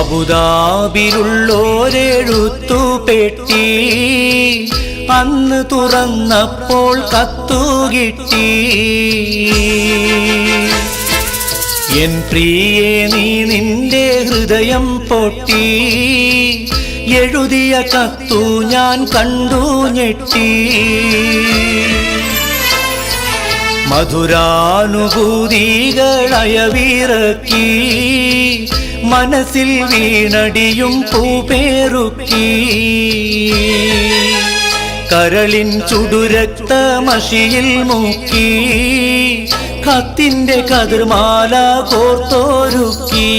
അബുദാബിയിലുള്ളോരെഴുത്തുപെട്ടി അന്ന് തുറന്നപ്പോൾ കത്തുകിട്ടി. എൻ പ്രിയേ നീ നിന്റെ ഹൃദയം പൊട്ടി, എഴുതിയ കത്തു ഞാൻ കണ്ടു ഞെട്ടി. മധുരാനുഭൂതികളയവിറക്കി, മനസ്സിൽ വീണടിയും പൂപേറുക്കി. കരളിൻ ചുടുരക്തമഷിയിൽ മുക്കി, കത്തിന്റെ കതിർമാല കോർത്തൊരുക്കി.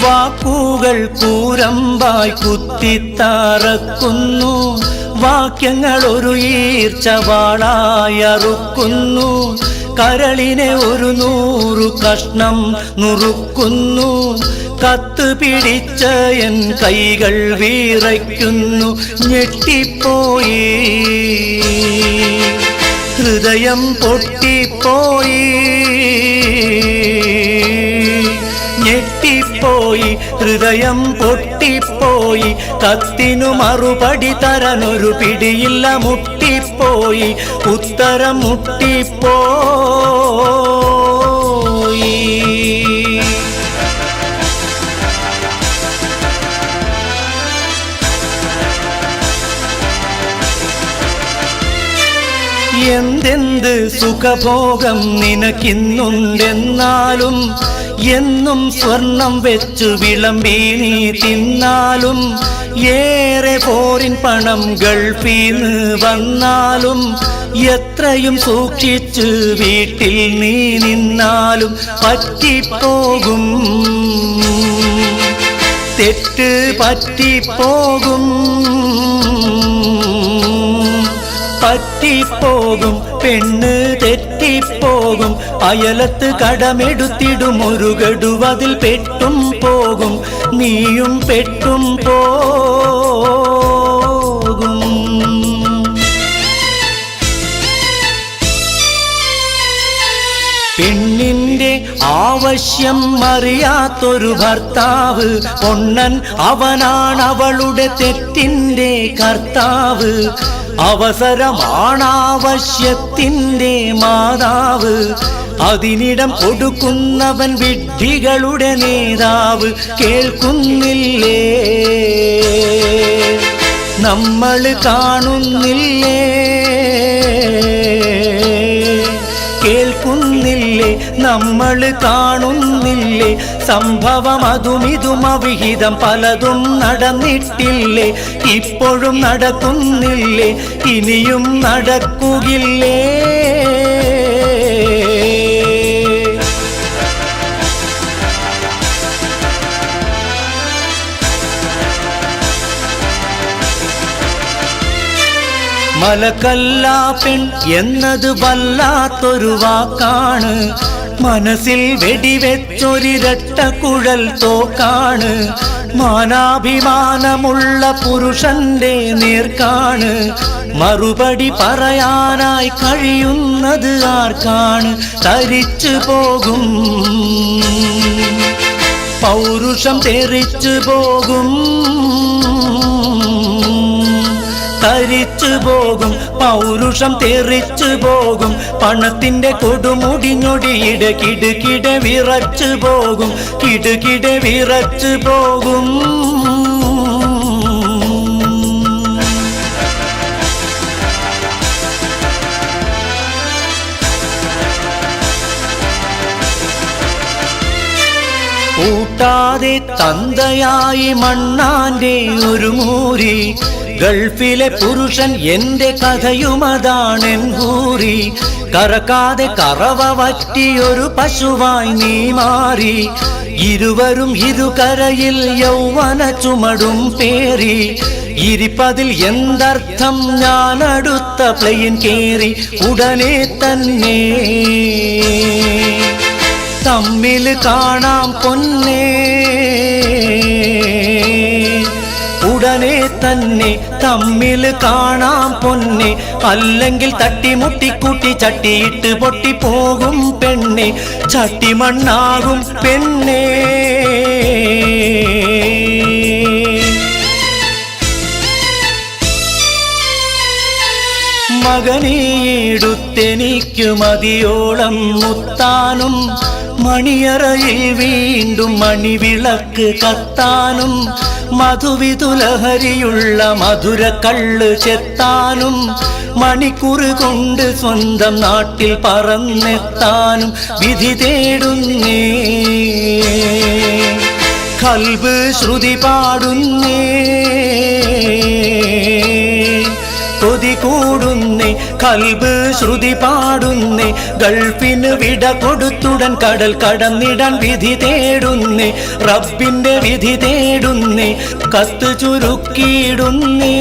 വാക്കുകൾ കൂരമ്പായി കുത്തിത്തറക്കുന്നു, വാക്യങ്ങൾ ഒരു ഈർച്ചവാളായറുക്കുന്നു. കരളിനെ ഒരു 100 കഷ്ണം നുറുക്കുന്നു, കത്ത് പിടിച്ച എൻ കൈകൾ വിറയ്ക്കുന്നു. ഞെട്ടിപ്പോയി, ഹൃദയം പൊട്ടിപ്പോയി. ഞെട്ടിപ്പോയി, ഹൃദയം പൊട്ടിപ്പോയി. കത്തിനു മറുപടി തരാനൊരു പിടിയില്ല, മുട്ടിപ്പോയി, ഉത്തരം മുട്ടിപ്പോയി. എന്തെന്ത് സുഖഭോഗം നിനക്കിന്നുണ്ടെന്നാലും, എന്നും സ്വർണം വെച്ചു വിളമ്പി നീ തിന്നാലും, ഏറെ പോരിൻ പണം ഗൾഫീന്ന് വന്നാലും, എത്രയും സൂക്ഷിച്ച് വീട്ടിൽ നീ നിന്നാലും പറ്റിപ്പോകും, തെറ്റ് പറ്റിപ്പോകും, പറ്റിപ്പോകും. പെണ്ണ് തെറ്റിപ്പോകും, അയലത്ത് കടമെടുത്തിടും ഒരു ഗഡുവതിൽ പെട്ടും പോകും, നീയും പെട്ടും പോകും. പെണ്ണിന്റെ ആവശ്യം അറിയാത്തൊരു ഭർത്താവ്, പൊണ്ണൻ അവനാണവളുടെ തെറ്റിന്റെ കർത്താവ്. അവസരമാണാവശ്യത്തിൻ്റെ മാതാവ്, അതിനിടം കൊടുക്കുന്നവൻ വിഡ്ഢികളുടെ നേതാവ്. കേൾക്കുന്നില്ലേ, നമ്മൾ കാണുന്നില്ലേ, കേൾക്കുന്നില്ലേ, നമ്മൾ കാണുന്നില്ലേ. സംഭവം അതുമിതും അവിഹിതം പലതും നടന്നിട്ടില്ലേ, ഇപ്പോഴും നടക്കുന്നില്ലേ, ഇനിയും നടക്കുകില്ലേ. മലക്കല്ല പെൺ എന്നത് വല്ലാത്തൊരു വാക്കാണ്, മനസ്സിൽ വെടിവെച്ചൊരിരട്ട കുഴൽ തോക്കാണ്. മാനാഭിമാനമുള്ള പുരുഷന്റെ നേർക്കാണ് മറുപടി പറയാനായി കഴിയുന്നത് ആർക്കാണ്? തരിച്ചു പോകും, പൗരുഷം തെറിച്ചു പോകും, തരിച്ചു പോകും, പൗരുഷം തെറിച്ചു പോകും. പണത്തിന്റെ കൊടുമുടിഞ്ഞൊടിയിട കിടുകിട വിറച്ചു പോകും, കിടുകിട വിറച്ചു പോകും. കൂട്ടാതെ തന്തയായി മണ്ണാന്റെ ഒരു മൂരി, ഗൾഫിലെ പുരുഷൻ എന്റെ കഥയുമതാണെൻ ഹൂറി. കറക്കാതെ കറവ വറ്റിയൊരു പശുവായി നീ മാറി, ഇരുവരും ഇരുകരയിൽ യൗവന ചുമടും പേറി. ഇരിപ്പതിൽ എന്തർത്ഥം, ഞാൻ അടുത്ത പ്ലെയിൻ കേറി ഉടനെ തന്നെ തമ്മിൽ കാണാം പൊന്നേ, ഉടനെ തന്നെ തമ്മിൽ കാണാം പൊന്നെ, അല്ലെങ്കിൽ തട്ടിമുട്ടിക്കൂട്ടി ചട്ടിയിട്ട് പൊട്ടിപ്പോകും പെണ്ണെ, ചട്ടിമണ്ണാകും പെണ്ണേ. മകനീടുത്തെനിക്കു മതിയോളം മുത്താനും, മണിയറയിൽ വീണ്ടും മണിവിളക്ക് കത്താനും, മധുവിതുലഹരിയുള്ള മധുരക്കള്ള് ചെത്താനും, മണിക്കുറ് കൊണ്ട് സ്വന്തം നാട്ടിൽ പറന്നെത്താനും വിധി തേടുന്നേ. ഖൽബ് ശ്രുതി പാടുന്നേ, കൊതി കൂടുന്നേ, ഖൽബ് ശ്രുതി പാടുന്നേ. ഗൾഫിന് വിട കൊടുത്തുടൻ കടൽ കടന്നിടാൻ വിധി തേടുന്നേ, റബ്ബിന്റെ വിധി തേടുന്നേ, കത്ത് ചുരുക്കിയിടുന്നേ.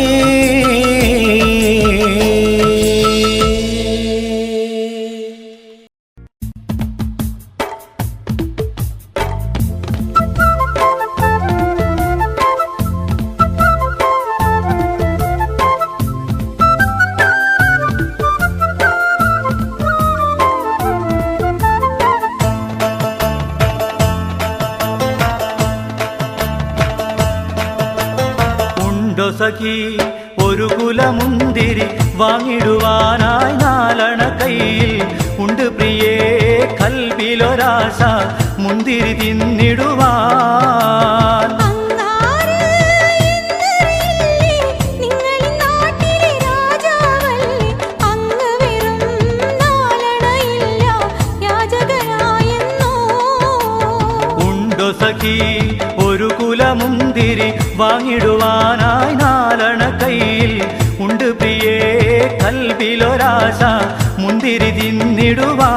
സഖി ഒരു കുലമുന്തിരി വാങ്ങിടുവാനായി നാലണ കയ്യിൽ ഉണ്ട് പ്രിയേ, കൽബിലൊരാശ മുന്തിരി തിന്നിടുവാൻ. ഉണ്ടോ സഖി ഒരു കുലമുന്തിരി വാങ്ങിടുവാനായി നാലണ കയ്യിൽ ഉണ്ട് പ്രിയേ, കൽബിലൊരാശ മുന്തിരി തിന്നിടുവാൻ.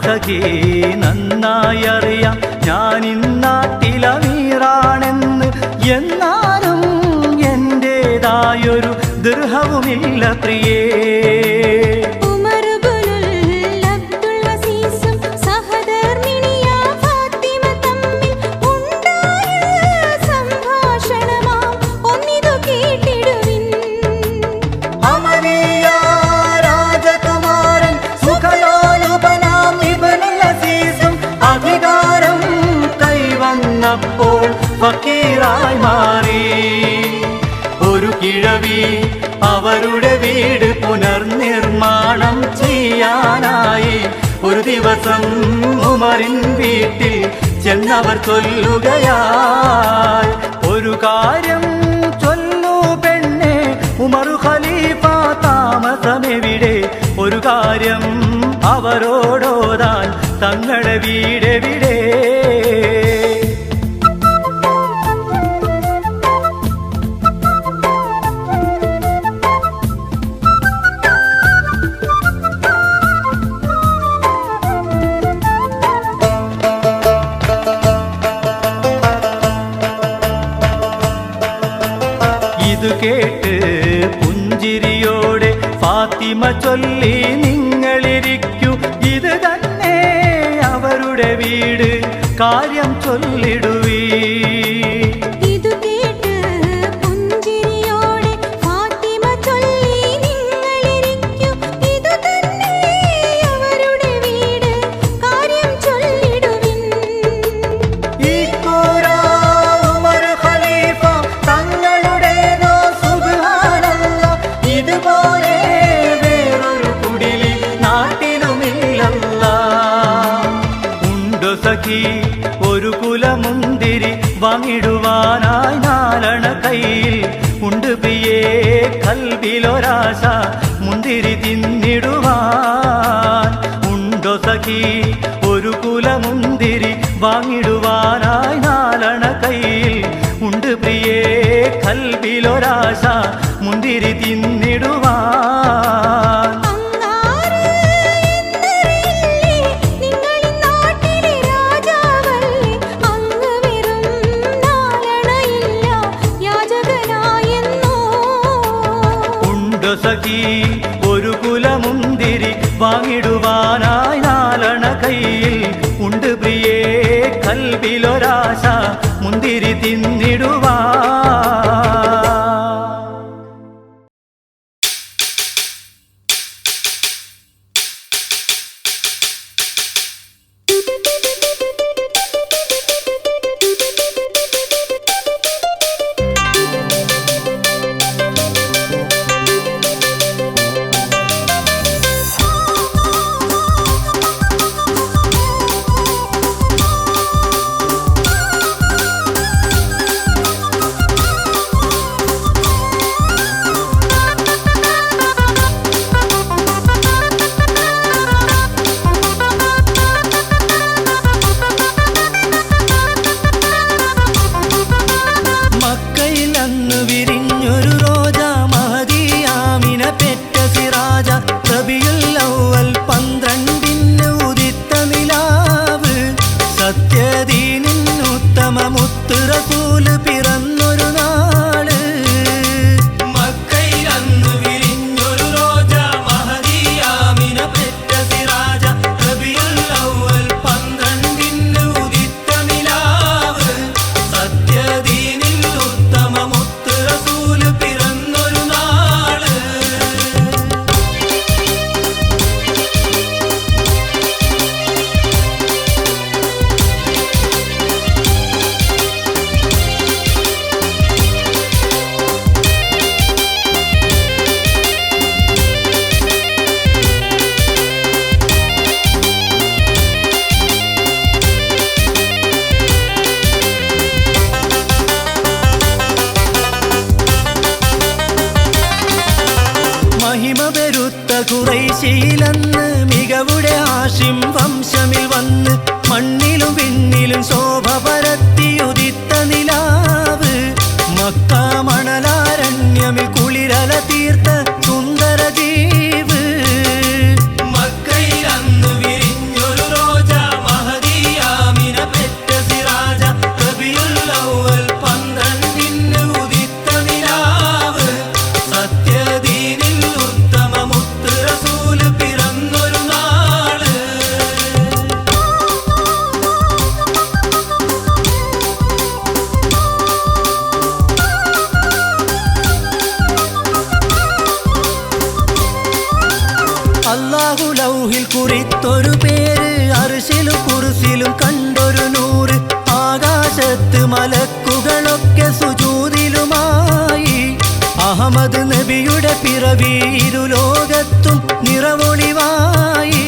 സഖി നന്നായി അറിയാം ഞാനിന്നാട്ടിലമീറാണെന്ന്, എന്നാലും എന്റേതായൊരു ദൃഹവുമില്ല പ്രിയേ. അപ്പോൾ ഫക്കീറായി മാറി ഒരു കിഴവി അവരുടെ വീട് പുനർനിർമ്മാണം ചെയ്യാനായി. ഒരു ദിവസം ഉമറിൻ വീട്ടിൽ ചെന്നവർ ചൊല്ലുകയായി, ഒരു കാര്യം ചൊല്ലു പെണ്ണെ, ഉമറു ഖലീഫ താമസമെവിടെ? ഒരു കാര്യം അവരോടോതാൻ, തങ്ങളുടെ വീടെവിടെ? ഇത് കേട്ട് പുഞ്ചിരിയോടെ ഫാത്തിമ ചൊല്ലി, നിങ്ങളിരിക്കൂ, ഇത് തന്നെ അവരുടെ വീട്, കാര്യം ചൊല്ലിടുവീ. ഒരു കുലമുന്തിരി വാങ്ങിടുവാനായി നാലണ കയ്യിൽ ഉണ്ട് പ്രിയേ, കൽബിലൊരാശ മുന്തിരി തിന്നിടുവാൻ. ഉണ്ടോ സഖി ഒരു കുലമുന്തിരി വാങ്ങിടുവാനായി നാലണ കയ്യിൽ ഉണ്ട് പ്രിയേ, കൽബിലൊരാശ മുന്തിരി തിന്നിടുവാൻ. വാങ്ങിടുവാനായി നാലണ കയ്യിൽ ഉണ്ട് പ്രിയേ കൽബിലൊരാശ മുന്തിരി തിന്നിടുവാ. ഖുറൈശിയിലന്ന് മികവുടെ ഹാഷിം വംശമിൽ വന്ന് മണ്ണിലും വിണ്ണിലും ശോഭ പരത്തിയുദിത്ത നിലാവ് മക്ക മണലാരണ്യമിൽ കുളിരല തീർത്ത സുന്ദര ജീവ്. മക്കയിൽ അന്ന് വിരിഞ്ഞൊരു റോജ മഹദി ആമിന പെറ്റ സിറാജ റബിയുൽ അവ്വൽ 12 ഉദിത്ത നിലാവ് സത്യദീനിൽ ഉത്തമ മുത്ത് റസൂൽ പിറന്നൊരു നാള്. അല്ലാഹു ലൗഹിൽ കുറിത്തൊരു പേര് അർശിലും കുർസിലും കണ്ടൊരു നൂറ് ആകാശത്ത് മലക്കുകളൊക്കെ സുജൂദിലുമായി അഹമ്മദ് നബിയുടെ പിറവി ഇരുലോകത്തും നിറവൊളിവായി.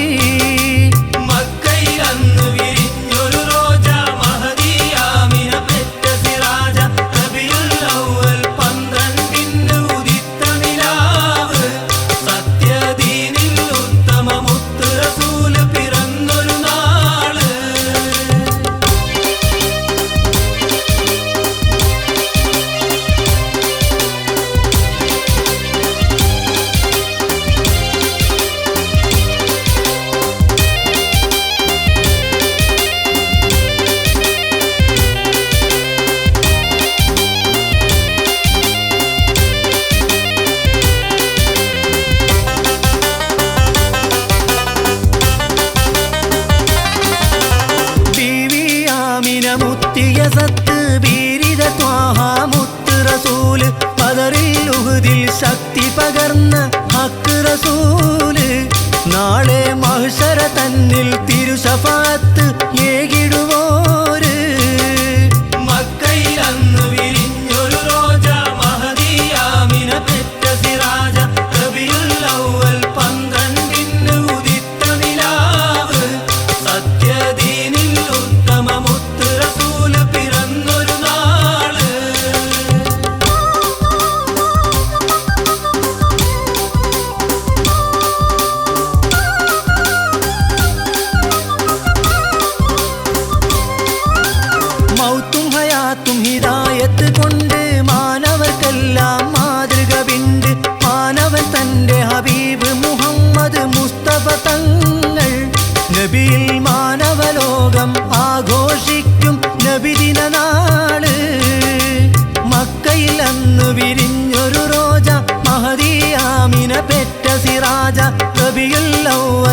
മക്കയിൽ അന്ന് വിരിഞ്ഞൊരു റോജ മഹദി ആമിന പെറ്റ സിറാജ റബിയുൽ അവ്വൽ 12 ഉദിത്ത നിലാവ് സത്യദീനിൽ ഉത്തമ മുത്ത് റസൂൽ പിറന്നൊരു നാള്. മുത്തിയ സത്ത് ബീരിത ത്വാഹ മുത്ത് റസൂല് പദറിൽ ഉഹുദിൽ ശക്തി പകർന്ന ഹക്ക് റസൂല് നാളെ മഹ്ശറ തന്നിൽ തിരുശഫാഅത്ത് ഏകിടുവോര്. മക്കയിൽ അന്ന് വിരിഞ്ഞൊരു റോജ മഹദി ആമിന പെറ്റ സിറാജ റബിയുൽ അവ്വൽ 12 ഉദിത്ത നിലാവ് സത്യദീനിൽ ഉത്തമ മുത്ത് റസൂൽ പിറന്നൊരു നാള്. മൗത്തും ഹയാത്തും ഹിദായത്ത് കൊണ്ട് മാനവർക്കെല്ലാം മാതൃക വിണ്ട് മാനവൻ തന്റെ ഹബീബ് മുഹമ്മദ് മുസ്തഫ തങ്ങൾ നബിയിൽ മാനവലോകം ആഘോഷിക്കും നബിദിന നാള്. മക്കയിൽ അന്ന് വിരിഞ്ഞൊരു റോജ മഹദി ആമിന പെറ്റ സിറാജ റബിയുൽ അവ്വൽ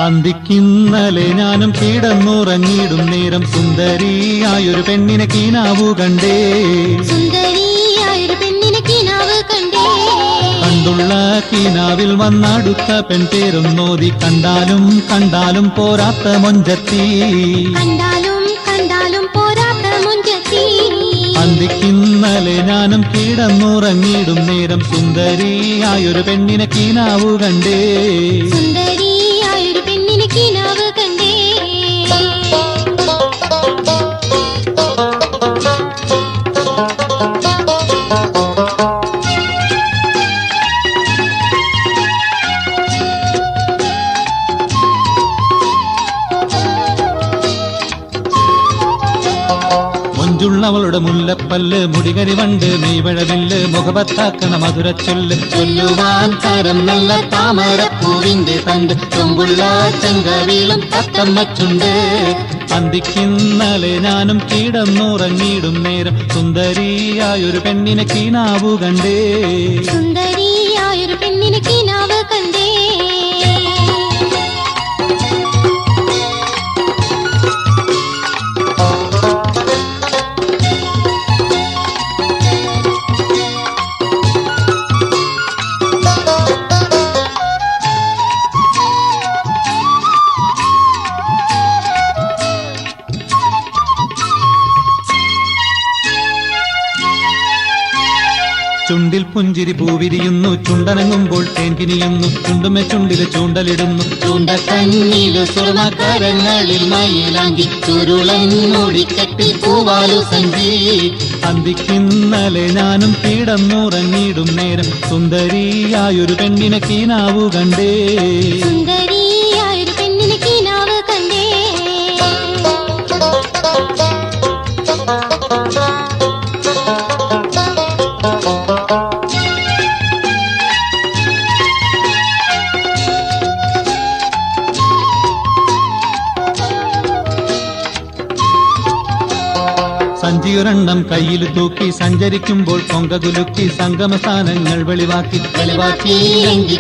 അന്തിക്കിന്നലെ ഞാനും കിടന്നുറങ്ങിയിടും നേരം സുന്ദരിയായൊരു പെണ്ണിനെ കീനാവു കണ്ടേ. കണ്ടുള്ള കീനാവിൽ വന്നടുത്ത പെൺപേരും നോതി കണ്ടാലും കണ്ടാലും പോരാത്ത മൊഞ്ചത്തി. അന്തിക്കിന്നലെ ഞാനും കിടന്നുറങ്ങിയിടും നേരം സുന്ദരിയായൊരു പെണ്ണിനെ കീനാവു കണ്ടേ. അവളുടെ മുല്ലപ്പല്ല് മുടികരി വണ്ട് നെയ്വഴവില്ല് മുഖപത്താക്കണ മധുരച്ചൊല്ല് ചൊല്ലുവാൻ തരം നല്ല താമരപ്പൂവിന്റെ തണ്ട് കൊമ്പുള്ള ചെങ്കവിലും തത്തമ്മച്ചുണ്ട്. അന്തിക്കിന്നലെ ഞാനും കിടന്നുറങ്ങിയിടും നേരം സുന്ദരിയായൊരു പെണ്ണിനെ കീനാവു കണ്ടേ. ചുണ്ടിൽ പുഞ്ചിരി പൂവിരിയുന്നു ചുണ്ടനങ്ങുമ്പോൾ തേൻ കിനിയുന്നു ചുണ്ടുമെ ചുണ്ടില് ചൂണ്ടലിടുന്നു ചൂണ്ടക്കണ്ണില് സ്വർണ്ണക്കരങ്ങളിൽ മയിലാങ്കി ചുരുളൻ മുടിക്കെട്ടിൽ പൂവാലു സഞ്ചി. അന്തിക്കിന്നലെ ഞാനും കിടന്നുറങ്ങിയിടും നേരം സുന്ദരിയായൊരു പെണ്ണിനെ കീനാവു കണ്ടേ. സഞ്ചിയൊരെണ്ണം കയ്യിൽ തൂക്കി സഞ്ചരിക്കുമ്പോൾ പൊങ്കകുലുക്കി സംഗമസ്ഥാനങ്ങൾ വെളിവാക്കി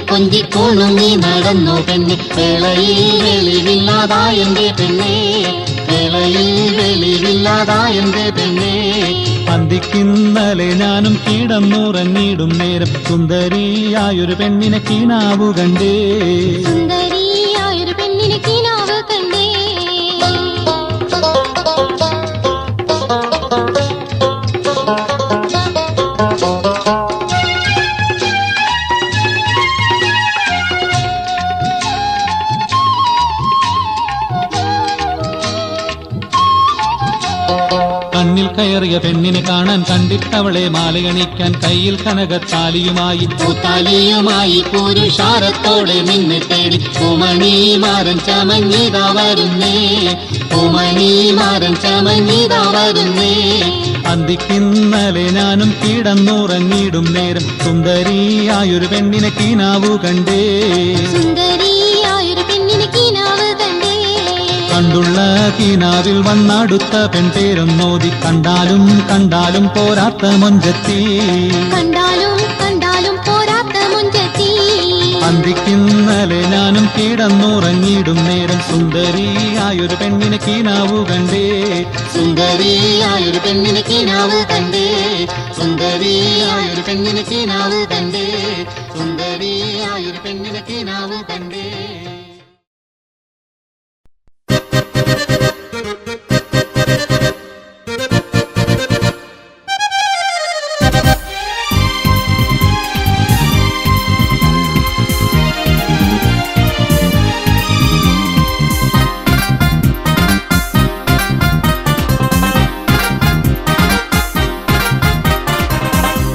കൊഞ്ചിക്കോണും നീ നടന്നു പെണ്ണെ. വേളയിൽ വെളിവില്ലാതായെന്റെ പെണ്ണെ, വേളയിൽ വെളിവില്ലാതായെന്റെ പെണ്ണെ. അന്തിക്കിന്നലെ ഞാനും കിടന്നുറങ്ങിയിടും നേരം സുന്ദരിയായൊരു പെണ്ണിനെ കീനാവു കണ്ടേ. കണ്ണിൽ കയറിയ പെണ്ണിനെ കാണാൻ കണ്ടിട്ടവളെ മാലയണിക്കാൻ കയ്യിൽ കനകത്താലിയുമായി പുരുഷാരത്തോടെ നിന്നെ തേടി പൂമണിമാരൻ ചമഞ്ഞിതാ വരുന്നേ, പൂമണിമാരൻ ചമഞ്ഞിതാ വരുന്നേ. അന്തിക്കിന്നലെ ഞാനും കിടന്നുറങ്ങിയിടും നേരം സുന്ദരിയായൊരു പെണ്ണിനെ കീനാവു കണ്ടേ. കണ്ടുള്ള കീനാവിൽ വന്നടുത്ത പെൺപേരും നോതി കണ്ടാലും കണ്ടാലും പോരാത്ത മൊഞ്ചത്തി. അന്തിക്കിന്നലെ ഞാനും കിടന്നുറങ്ങിയിടും നേരം സുന്ദരിയായൊരു പെണ്ണിനെ കീനാവു കണ്ടേ. സുന്ദരിയായൊരു പെണ്ണിനെ കീനാവു കണ്ടേ. സുന്ദരിയായൊരു പെണ്ണിനെ കീനാവു കണ്ടേ. സുന്ദരിയായൊരു പെണ്ണിനെ കീനാവു കണ്ടേ.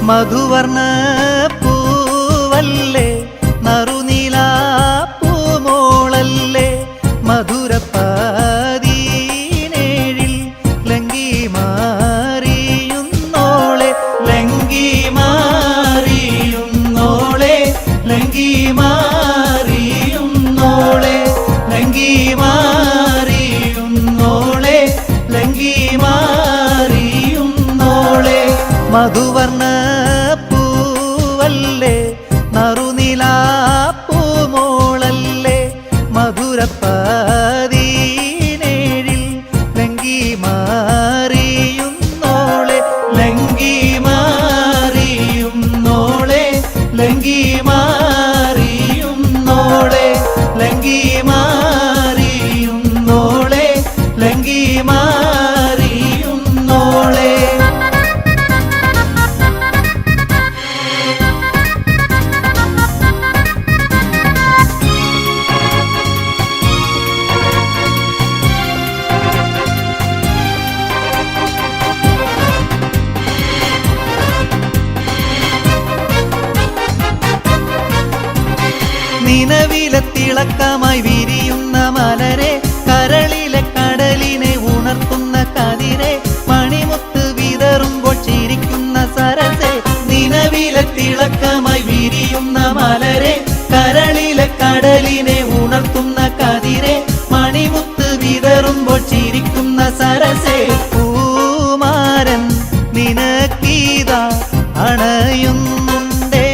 മധുവർണ്ണ പൂവല്ലേ നറുനീല പൂമോളല്ലേ മധുരപ്പാതീനേഴിൽ ലങ്കി മാറിയുന്നോളെ, ലങ്കി മാറിയുന്നോളെ, ലങ്കി മാറിയുന്നോളെ, ലങ്കി മാറിയുന്നോളെ, ലങ്കി മാറിയുന്നോളെ. മധുവർണ്ണ പൂവല്ലേ നറുനീല പൂമോളല്ലേ മധുരപ്പ തിളക്കമായി വിരിയുന്ന മലരെ കരളിലെ കടലിനെ ഉണർത്തുന്ന കതിരെ മണിമുത്ത് വിതറുമ്പോൾ ചിരിക്കുന്ന സരസെ നിലവിലെ തിളക്കമായി വിരിയുന്ന മലരെ കരളിലെ കടലിനെ ഉണർത്തുന്ന കതിരെ മണിമുത്ത് വിതറുമ്പോൾ ചിരിക്കുന്ന സരസെ പൂമാരൻ നിനക്കീതാ അണയുന്നുണ്ടേ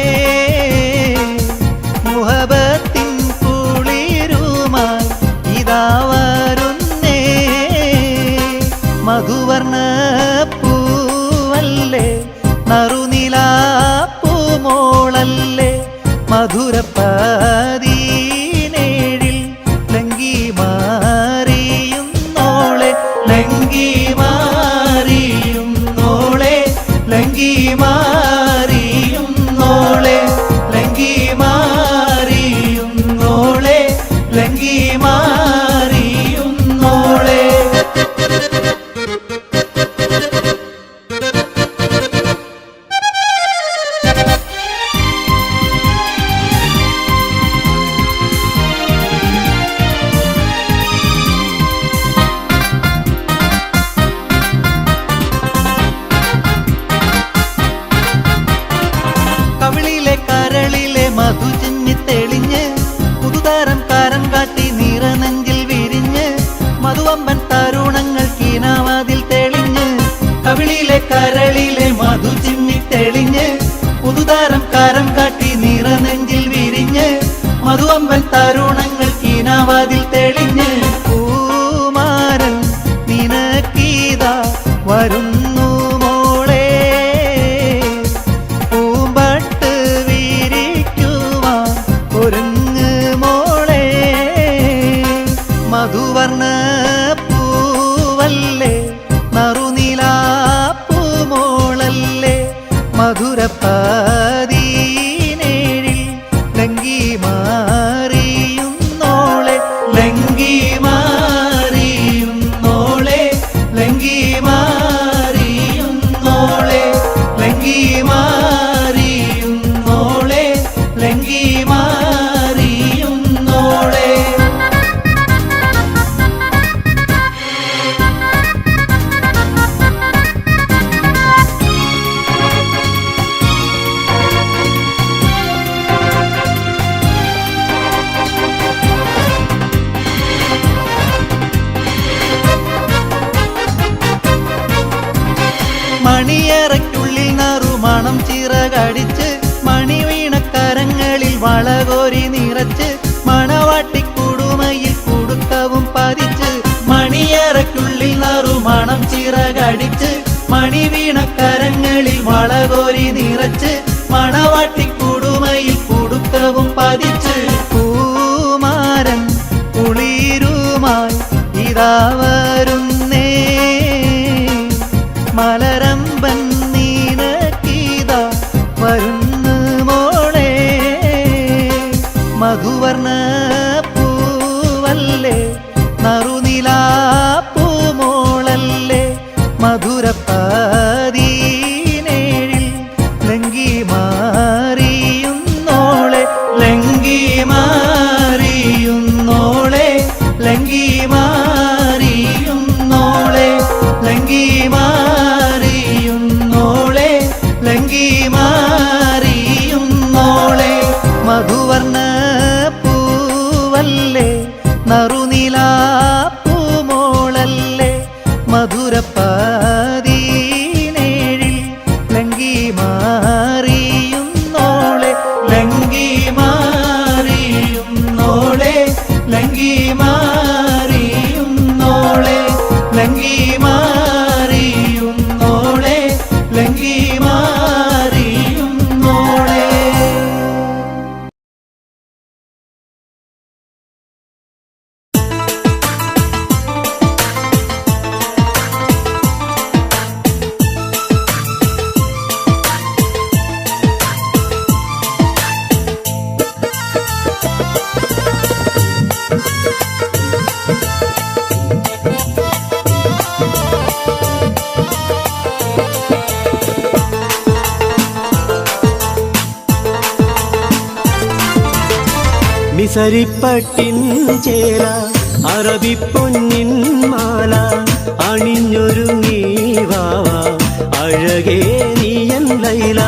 മുഹബത്തിൻ കുളിരുമായി ഇതാ വരുന്നേ മധുവർണ്ണ പൂവല്ലേ നറുനിലാപ്പൂമോളല്ലേ മധുരപ്പതിനേഴിൽ ലങ്കി മാറിയുന്നോളെ ലങ്കി മാറിയുന്നോളെ ലങ്കി മാറിയുന്നോളെ ലങ്കി മാറിയുന്നോളെ ലങ്കി മാറിയുന്നോളെ. കവിളിലെ കരളിലെ മധു ചിന്നി തെളിഞ്ഞ് പുതുതാരം കാരം കാട്ടി നിറനെഞ്ചിൽ വിരിഞ്ഞ് മധുവമ്പൻ തരുണങ്ങൾ കീനാവാതിൽ തെളിഞ്ഞ് കവിളിലെ കരളിലെ മധു ചിന്നി തെളിഞ്ഞ് പുതുതാരം കാരം കാട്ടി നിറനെഞ്ചിൽ വിരിഞ്ഞ് മധുവമ്പൻ തരുണങ്ങൾ കീനാവാതിൽ തെളിഞ്ഞ് പൂമാരൻ നിനക്കീതാ വരുന്നു മോളെ പൂമ്പട്ട് വിരിക്കുവാൻ ഒരുങ്ങ് മോളെ മധുവർണ്ണ പൂവല്ലേ നറുനിലാപ്പൂമോളല്ലേ മധുരപ്പതിനേഴിൽ ലങ്കി മാറിയുന്നോളെ ലങ്കി മാറിയുന്നോളെ ലങ്കി മാറിയുന്നോളെ ലങ്കി മാറിയുന്നോളെ ലങ്കി മാറിയുന്നോളെ. മണിയറയ്ക്കുള്ളിൽ നറുമണം ചിറകടിച്ച് മണിവീണക്കരങ്ങളിൽ വളകോരി നിറച്ച് മണവാട്ടിക്കുടുമയിൽ കുടുക്കവും പതിച്ച് മണിയറയ്ക്കുള്ളിൽ നറുമണം ചിറകടിച്ച് മണിവീണക്കരങ്ങളിൽ വളകോരി നിറച്ച് മണവാട്ടിക്കുടുമയിൽ കുടുക്കവും പതിച്ച് പൂമാരൻ കുളിരുമായി ഇതാ വരുന്നേ മലരമ്പൻ നീനക്കീതാ വരുന്നു മോളെ മധുവർണ്ണ പൂവല്ലേ നറുനിലാപ്പൂമോളല്ലേ മധുരപ്പതിനേഴിൽ ലങ്കി മാറിയുന്നോളെ ലങ്കി മാറിയുന്നോളെ ലങ്കി മാറിയുന്നോളെ ലങ്കി മാറി മിസരിപ്പട്ടിൻ ചേല അറബിപ്പൊന്നിൻ മാല അണിഞ്ഞൊരുങ്ങി വാവ അഴകേ നീയൻ ലൈല.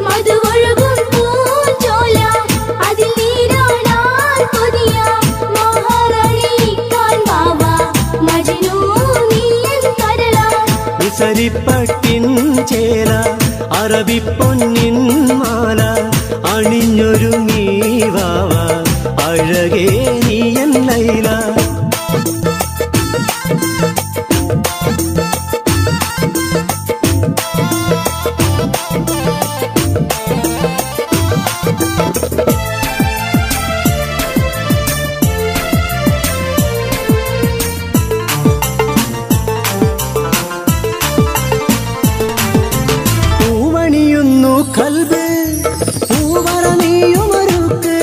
മധുവൊഴുകും പൂഞ്ചോല അതിൽ നീരാടാൻ കൊതിയ മഹാറാണിക്കാൻ വാവ മജ്നൂ നീയൻ കരള. മിസരിപ്പട്ടിൻ ചേല അറബിപ്പൊന്നിൻ മാല അണിഞ്ഞൊരുങ്ങി വാവ അഴകേ നീയൻ ലൈല. പൂവണിയുന്നു കൽബ് പൂവറ നീയുമരുക്ക്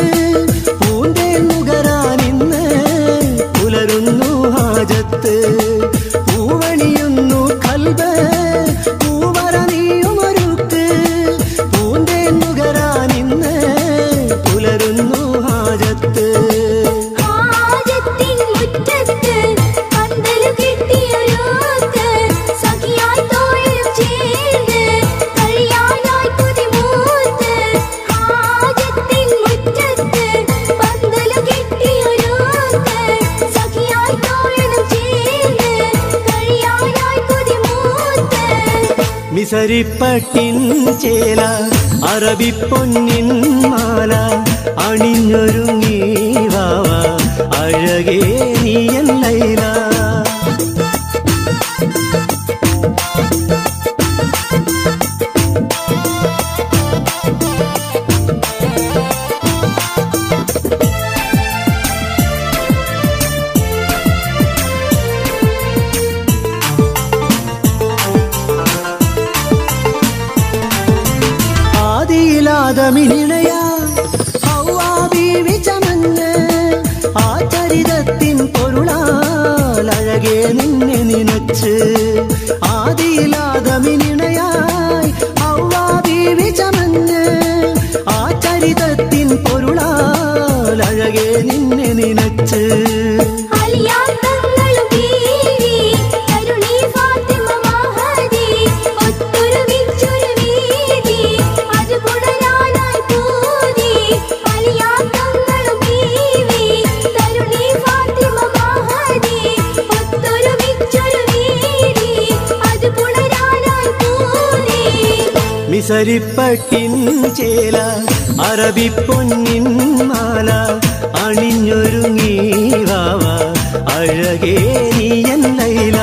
പൂന്തേ നുകരാനിന്ന് പുലരുന്നു ഹാജത്ത്. പൂവണിയുന്നു കൽബ് പൂവറ നീയുമരുക്ക് പൂന്തേ നുകരാനിന്ന് പുലരുന്നു ഹാജത്ത്. ഹാജത്തിൻ മുറ്റത്ത് പന്തല് കെട്ടിയൊരുക്ക് സഖിയായി തോളും ചേർന്ന് കഴിയാനായി കൊതിമൂത്ത്. ഹാജത്തിൻ മുറ്റത്ത് പന്തല് കെട്ടിയൊരുക്ക് സഖിയായി തോളും ചേർന്ന് കഴിയാനായി കൊതിമൂത്ത്. മിസരിപ്പട്ടിൻ ചേല അറബിപ്പൊന്നിൻ മാല അണിഞ്ഞൊരുങ്ങി വാവ അഴകേ നീയൻ ലൈല. ആദിയിലാദമിനിണയാ ഹൗവാ ബീവി ചമഞ്ഞ് ആ ചരിതത്തിൻ പൊരുളാൽ അഴകേ നിന്നെ നിനച്ച്. ആദിയിലാദമിനിണയായി ഹൗവാ ബീവി ചമഞ്ഞ് ആ ചരിതത്തിൻ പൊരുളാൽ അഴകേ നിന്നെ നിനച്ച്. അലിയാത്തങ്ങളും ബീവി കരുണി ഫാത്തിമ മഹദി ഒത്തൊരുമിച്ചൊരു വീതി അത് പുണരാനായി പൂതി. അലിയാത്തങ്ങളും ബീവി കരുണി ഫാത്തിമ മഹദി ഒത്തൊരുമിച്ചൊരു വീതി അത് പുണരാനായി പൂതി. മിസരിപ്പട്ടിൻ ചേല അറബിപ്പൊന്നിൻ മാല അണിഞ്ഞൊരുങ്ങി വാവ അഴകേ നീയൻ ലൈല.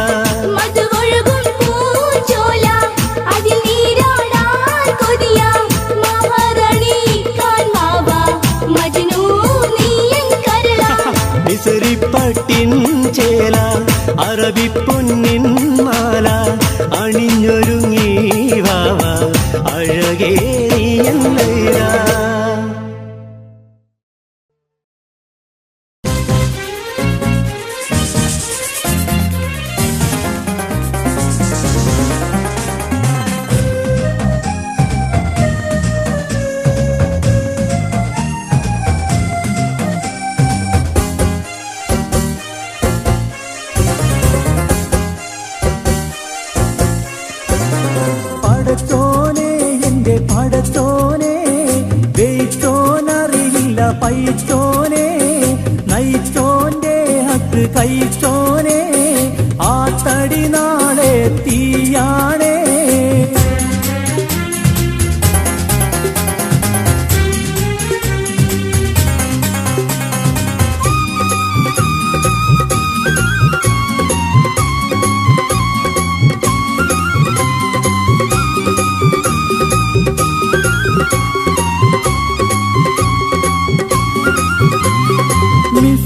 മധുവൊഴുകും പൂഞ്ചോല അതിൽ നീരാടാൻ കൊതിയ മഹാറാണിക്കാൻ വാവ മജ്നൂ നീയൻ കരള. മിസരിപ്പട്ടിൻ ചേല അറബിപ്പൊന്നിൻ മാല അണിഞ്ഞൊരുങ്ങി വാവ അഴകേ നീയൻ ലൈല. പടത്തോനെ എന്റെ പടത്തോനെ വെയിത്തോനറിയില്ല പൈത്തോനെ നയിത്തോന്റെ ഹക്ക് കൈത്തോനെ ആ തടി നാളെ തീയാണേ.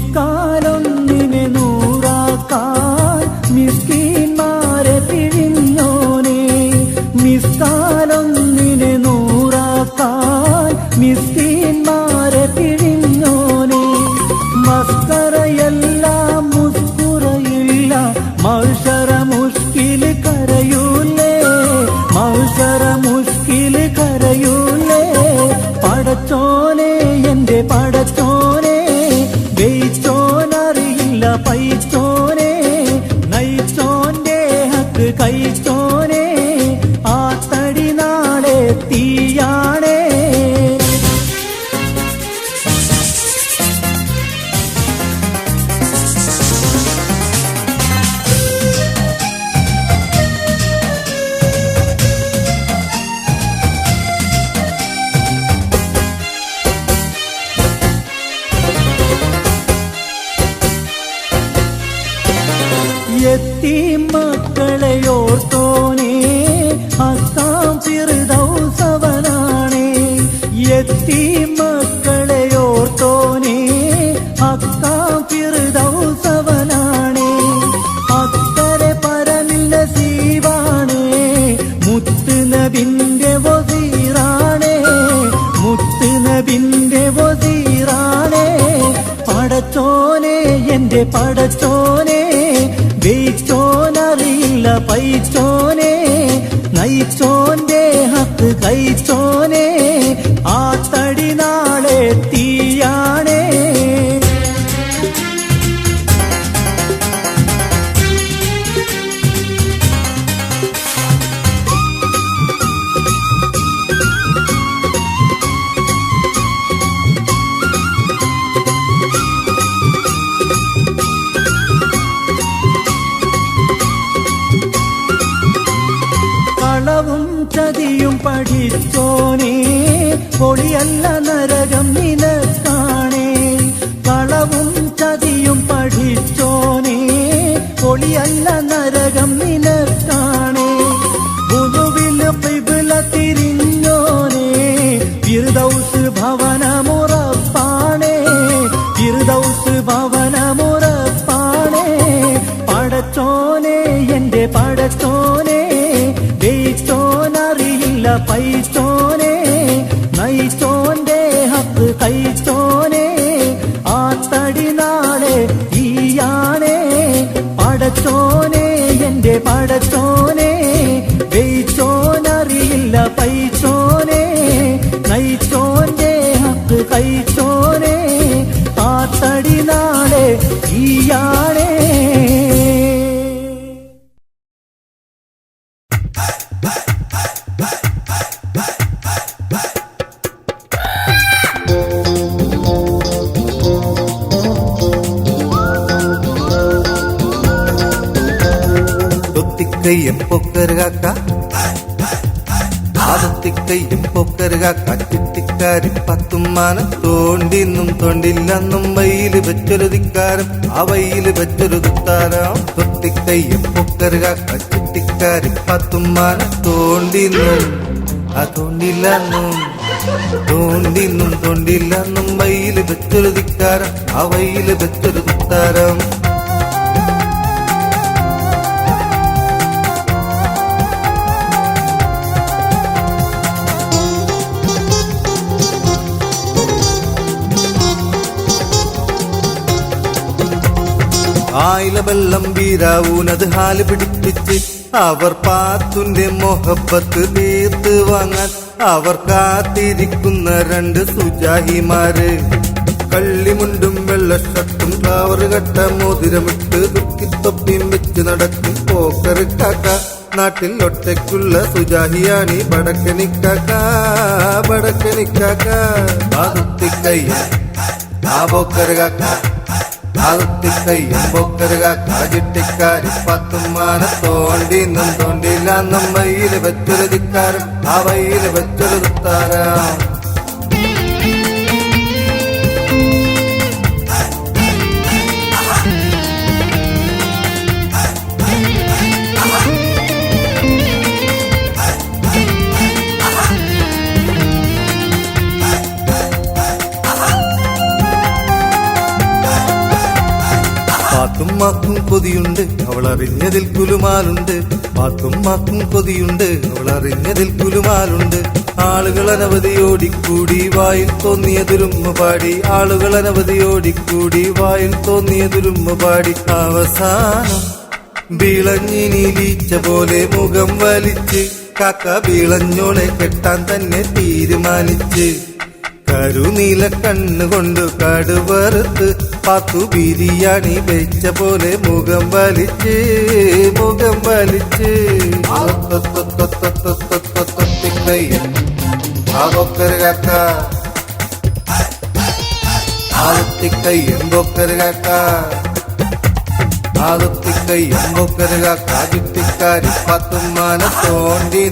മിസ്കാലൊന്നിനെ നൂറാക്കാൻ മിസ്കീന്മാരെ പിഴിഞ്ഞോനെ. മിസ്കാലൊന്നിനെ നൂറാക്കാൻ മിസ്കീന്മാരെ പിഴിഞ്ഞോനെ. മസ്കറയെല്ലാം മുസ്കുറയില്ല മൗഷറ മുഷ്കിൽ കരയൂലേ. മൗഷറ മുഷ്കിൽ കരയൂലേ. പടച്ചോനെ എന്റെ പടച്ചോനെ കഴിച്ചോനെ ആ തടി നാളെ തീയാണേ. യത്തീം മക്കളെയോർത്തോനേ അക്കാം ഫിർദൗസവനാണേ. യത്തീം മക്കളെയോർത്തോനേ അക്കാം ഫിർദൗസവനാണേ. അക്കരെ പരമില്ല സീവാണേ മുത്ത് നബിന്റെ വസീറാണേ. മുത്ത് നബിന്റെ വസീറാണേ. പടച്ചോനെ എന്റെ പടച്ചോനെ ജയിച്ചോനറിയില്ല പൈച്ചോനെ നയിച്ചോന്റെ ഹക്ക് കഴിച്ചോനെ ആ തടി നാളെ തീയാണേ. കളവും ചതിയും പഠിച്ചോനേ പൊളിയല്ല നരകം നിനക്കാണേ. കളവും ചതിയും പഠിച്ചോനേ പൊളിയല്ല നരകം നിനക്കാണേ. ബുധുവില് ഖിബ്ല തിരിഞ്ഞോനേ ഫിർദൗസ് ഭവനമുറപ്പാണേ. ഫിർദൗസ് ഭവനമുറപ്പാണേ. പടച്ചോനെ എന്റെ പടച്ചോനെ ജയിച്ചോനറിയില്ല പൈച്ചോനെ നയിച്ചോന്റെ ഹക്ക് കഴിച്ചോനെ ആ തടി നാളെ ഈയാണേ. പടച്ചോനെ എന്റെ പടച്ചോനെ ജയിച്ചോനറിയില്ല പൈച്ചോനെ നയിച്ചോന്റെ ഹക്ക് കഴിച്ചോനെ ആ തടി നാളെ ഈയാണേ. തൊത്തിക്കയ്യം പൊക്കരുകാക്ക ആദത്തിക്കയ്യം പൊക്കരുകാക്ക ചിട്ടിക്കാരി പത്തുമാനം തോണ്ടിന്നും തോണ്ടില്ലെന്നും വയ്യില് വെച്ചൊരു ധിക്കാരം ആ വയ്യില് വെച്ചൊരു തുത്താരം. തൊത്തിക്കയ്യം പൊക്കരുകാക്ക ചിട്ടിക്കാരി പത്തുമാനം തോണ്ടിന്നും ആ തോണ്ടില്ലെന്നും തോണ്ടിന്നും തോണ്ടില്ലെന്നും വയ്യില് വെച്ചൊരു ധിക്കാരം ആ വയ്യില് വെച്ചൊരു തുത്താരം. ആയില വെള്ളം വീരാവൂനത് ഹാല് പിടിപ്പിച്ച് അവർ പാത്തുന്റെ മൊഹബത്ത് തീർത്ത് വാങ്ങാൻ അവർ കാത്തിരിക്കുന്ന രണ്ട് സുജാഹിമാര്. കള്ളിമുണ്ടും വെള്ളഷർട്ടും ഫ്ലവറ് കട്ട മോതിരമിട്ട് ദുഃഖിത്തൊപ്പിയും വെച്ച് നടക്കും പോക്കറ് കാക്ക. നാട്ടിൽ ഒറ്റയ്ക്കുള്ള സുജാഹിയാണി ബടക്കനിക്കാക്ക ബടക്കനിക്കാക്ക. ആദത്തിക്കയ്യ ആ പോക്കറ് കാക്ക ആദത്തിക്കയ്യം പൊക്കറുകാക്ക ചിട്ടിക്കാരി പത്തുമാനം തോണ്ടിന്നും തോണ്ടില്ലെന്നും വയ്യില് വെച്ചൊരു ധിക്കാരം ആ വയ്യില് വെച്ചൊരു തുത്താരം. പാത്തുമ്മാക്കും കൊതിയുണ്ട് അവളറിഞ്ഞതിൽ കുലുമാലുണ്ട്. പാത്തുമ്മാക്കും കൊതിയുണ്ട് അവളറിഞ്ഞതിൽ കുലുമാലുണ്ട്. ആളുകൾ അനവധിയോടിക്കൂടി വായിൽ തോന്നിയതുരുമ്മ പാടി. ആളുകൾ അനവധിയോടിക്കൂടി വായിൽ തോന്നിയതുരുമ്മ പാടി. അവസാനം വിളഞ്ഞിനീലീച്ച പോലെ മുഖം വലിച്ച് കാക്ക വിളഞ്ഞോളെ കെട്ടാൻ തന്നെ തീരുമാനിച്ച്. കരുനീല കണ്ണുകൊണ്ട് കടുവറുത്ത് പാത്തു ബിരിയാണി വെച്ച പോലെ മുഖം വലിച്ച് ആകൊക്കര് കാക്ക ആകത്തിക്കൈ എമ്പൊക്കര് കാക്ക ആകത്തിക്കൈ എമ്പൊക്കര് കാക്ക ചുറ്റിക്കാരി പത്തും മാന തോണ്ടി